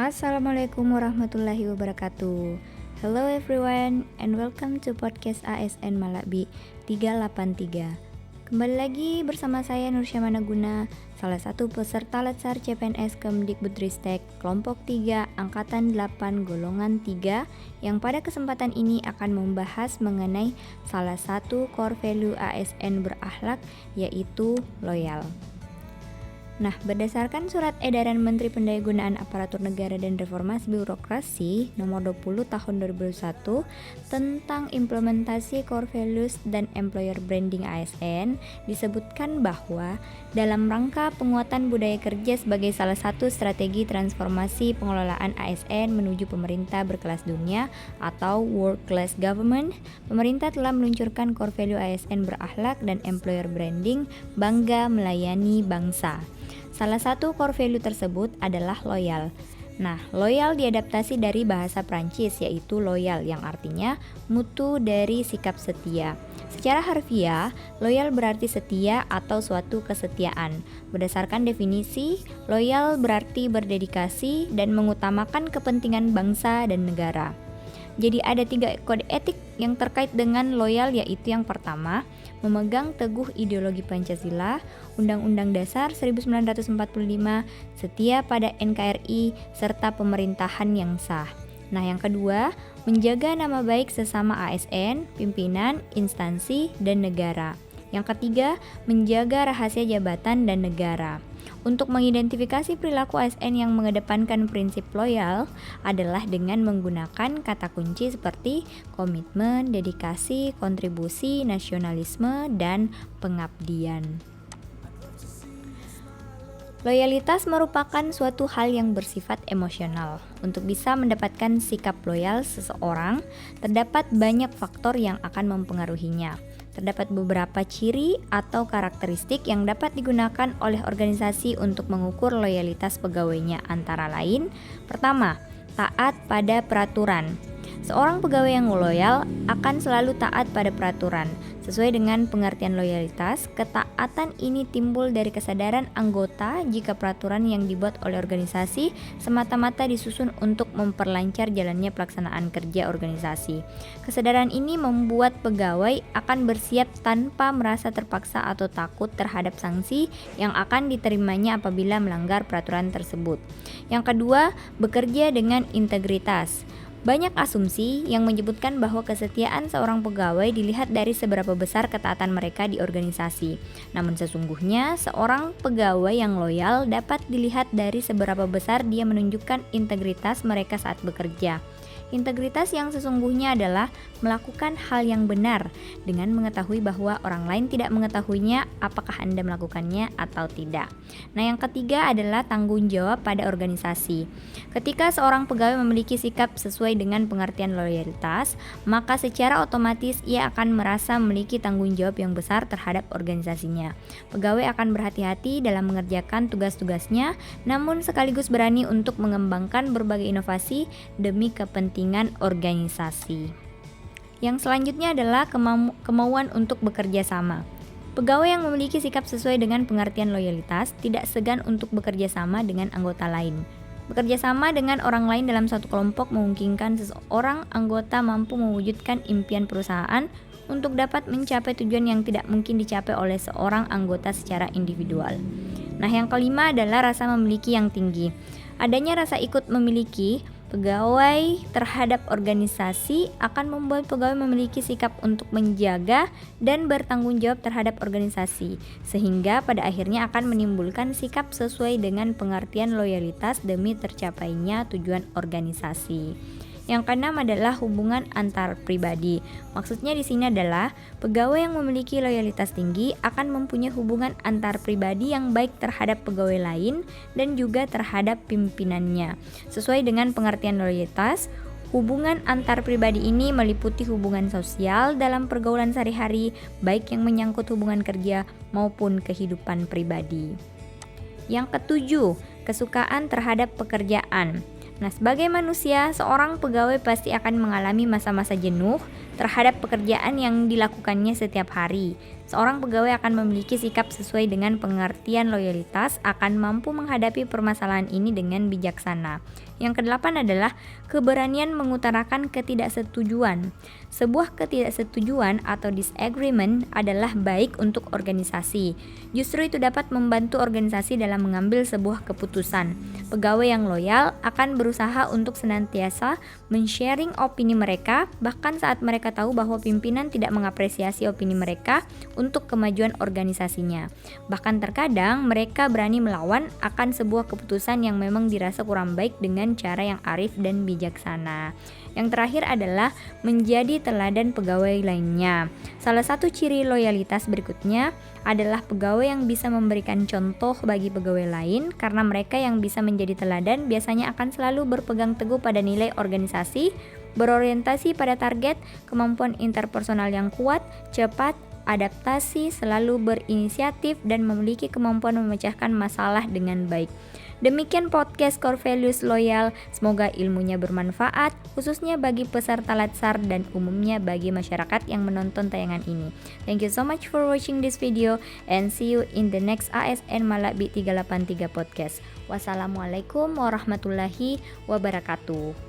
Assalamualaikum warahmatullahi wabarakatuh. Hello everyone and welcome to podcast ASN Malabi 383. Kembali lagi bersama saya Nursya Managuna, salah satu peserta Letsar CPNS Kemdikbudristek kelompok 3 angkatan 8 golongan 3 yang pada kesempatan ini akan membahas mengenai salah satu core value ASN berakhlak, yaitu loyal. Nah, berdasarkan Surat Edaran Menteri Pendayagunaan Aparatur Negara dan Reformasi Birokrasi Nomor 20 Tahun 2021 tentang implementasi core values dan employer branding ASN, disebutkan bahwa dalam rangka penguatan budaya kerja sebagai salah satu strategi transformasi pengelolaan ASN menuju pemerintah berkelas dunia atau world class government, pemerintah telah meluncurkan core value ASN berakhlak dan employer branding bangga melayani bangsa. Salah satu core value tersebut adalah loyal. Nah, loyal diadaptasi dari bahasa Prancis, yaitu loyal yang artinya mutu dari sikap setia. Secara harfiah, loyal berarti setia atau suatu kesetiaan. Berdasarkan definisi, loyal berarti berdedikasi dan mengutamakan kepentingan bangsa dan negara. Jadi ada 3 kode etik yang terkait dengan loyal, yaitu yang pertama, memegang teguh ideologi Pancasila, Undang-Undang Dasar 1945, setia pada NKRI, serta pemerintahan yang sah. Nah, yang kedua, menjaga nama baik sesama ASN, pimpinan, instansi, dan negara. Yang ketiga, menjaga rahasia jabatan dan negara. Untuk mengidentifikasi perilaku ASN yang mengedepankan prinsip loyal adalah dengan menggunakan kata kunci seperti komitmen, dedikasi, kontribusi, nasionalisme, dan pengabdian. Loyalitas merupakan suatu hal yang bersifat emosional. Untuk bisa mendapatkan sikap loyal seseorang, terdapat banyak faktor yang akan mempengaruhinya. Terdapat beberapa ciri atau karakteristik yang dapat digunakan oleh organisasi untuk mengukur loyalitas pegawainya, antara lain: pertama, taat pada peraturan. Seorang pegawai yang loyal akan selalu taat pada peraturan. Sesuai dengan pengertian loyalitas, ketaatan ini timbul dari kesadaran anggota jika peraturan yang dibuat oleh organisasi semata-mata disusun untuk memperlancar jalannya pelaksanaan kerja organisasi. Kesadaran ini membuat pegawai akan bersiap tanpa merasa terpaksa atau takut terhadap sanksi yang akan diterimanya apabila melanggar peraturan tersebut. Yang kedua, bekerja dengan integritas. Banyak asumsi yang menyebutkan bahwa kesetiaan seorang pegawai dilihat dari seberapa besar ketaatan mereka di organisasi. Namun sesungguhnya, seorang pegawai yang loyal dapat dilihat dari seberapa besar dia menunjukkan integritas mereka saat bekerja. Integritas yang sesungguhnya adalah melakukan hal yang benar dengan mengetahui bahwa orang lain tidak mengetahuinya apakah Anda melakukannya atau tidak. Nah, yang ketiga adalah tanggung jawab pada organisasi. Ketika seorang pegawai memiliki sikap sesuai dengan pengertian loyalitas, maka secara otomatis ia akan merasa memiliki tanggung jawab yang besar terhadap organisasinya. Pegawai akan berhati-hati dalam mengerjakan tugas-tugasnya, namun sekaligus berani untuk mengembangkan berbagai inovasi demi kepentingan organisasi. Yang selanjutnya adalah kemauan untuk bekerja sama. Pegawai yang memiliki sikap sesuai dengan pengertian loyalitas tidak segan untuk bekerja sama dengan anggota lain. Bekerja sama dengan orang lain dalam satu kelompok memungkinkan seseorang anggota mampu mewujudkan impian perusahaan untuk dapat mencapai tujuan yang tidak mungkin dicapai oleh seorang anggota secara individual. Nah, yang kelima adalah rasa memiliki yang tinggi. Adanya rasa ikut memiliki pegawai terhadap organisasi akan membuat pegawai memiliki sikap untuk menjaga dan bertanggung jawab terhadap organisasi, sehingga pada akhirnya akan menimbulkan sikap sesuai dengan pengertian loyalitas demi tercapainya tujuan organisasi. Yang keenam adalah hubungan antar pribadi. Maksudnya di sini adalah pegawai yang memiliki loyalitas tinggi akan mempunyai hubungan antar pribadi yang baik terhadap pegawai lain dan juga terhadap pimpinannya. Sesuai dengan pengertian loyalitas, hubungan antar pribadi ini meliputi hubungan sosial dalam pergaulan sehari-hari, baik yang menyangkut hubungan kerja maupun kehidupan pribadi. Yang ketujuh, kesukaan terhadap pekerjaan. Nah, sebagai manusia, seorang pegawai pasti akan mengalami masa-masa jenuh terhadap pekerjaan yang dilakukannya setiap hari. Seorang pegawai akan memiliki sikap sesuai dengan pengertian loyalitas, akan mampu menghadapi permasalahan ini dengan bijaksana. Yang kedelapan adalah keberanian mengutarakan ketidaksetujuan. Sebuah ketidaksetujuan atau disagreement adalah baik untuk organisasi. Justru itu dapat membantu organisasi dalam mengambil sebuah keputusan. Pegawai yang loyal akan berusaha untuk senantiasa men-sharing opini mereka, bahkan saat mereka tahu bahwa pimpinan tidak mengapresiasi opini mereka untuk kemajuan organisasinya. Bahkan terkadang mereka berani melawan akan sebuah keputusan yang memang dirasa kurang baik dengan cara yang arif dan bijaksana. Yang terakhir adalah menjadi teladan pegawai lainnya. Salah satu ciri loyalitas berikutnya adalah pegawai yang bisa memberikan contoh bagi pegawai lain, karena mereka yang bisa menjadi teladan biasanya akan selalu berpegang teguh pada nilai organisasi, berorientasi pada target, kemampuan interpersonal yang kuat, cepat, adaptasi, selalu berinisiatif, dan memiliki kemampuan memecahkan masalah dengan baik. Demikian podcast Core Values Loyal, semoga ilmunya bermanfaat, khususnya bagi peserta Latsar dan umumnya bagi masyarakat yang menonton tayangan ini. Thank you so much for watching this video and see you in the next ASN Malakbi 383 podcast. Wassalamualaikum warahmatullahi wabarakatuh.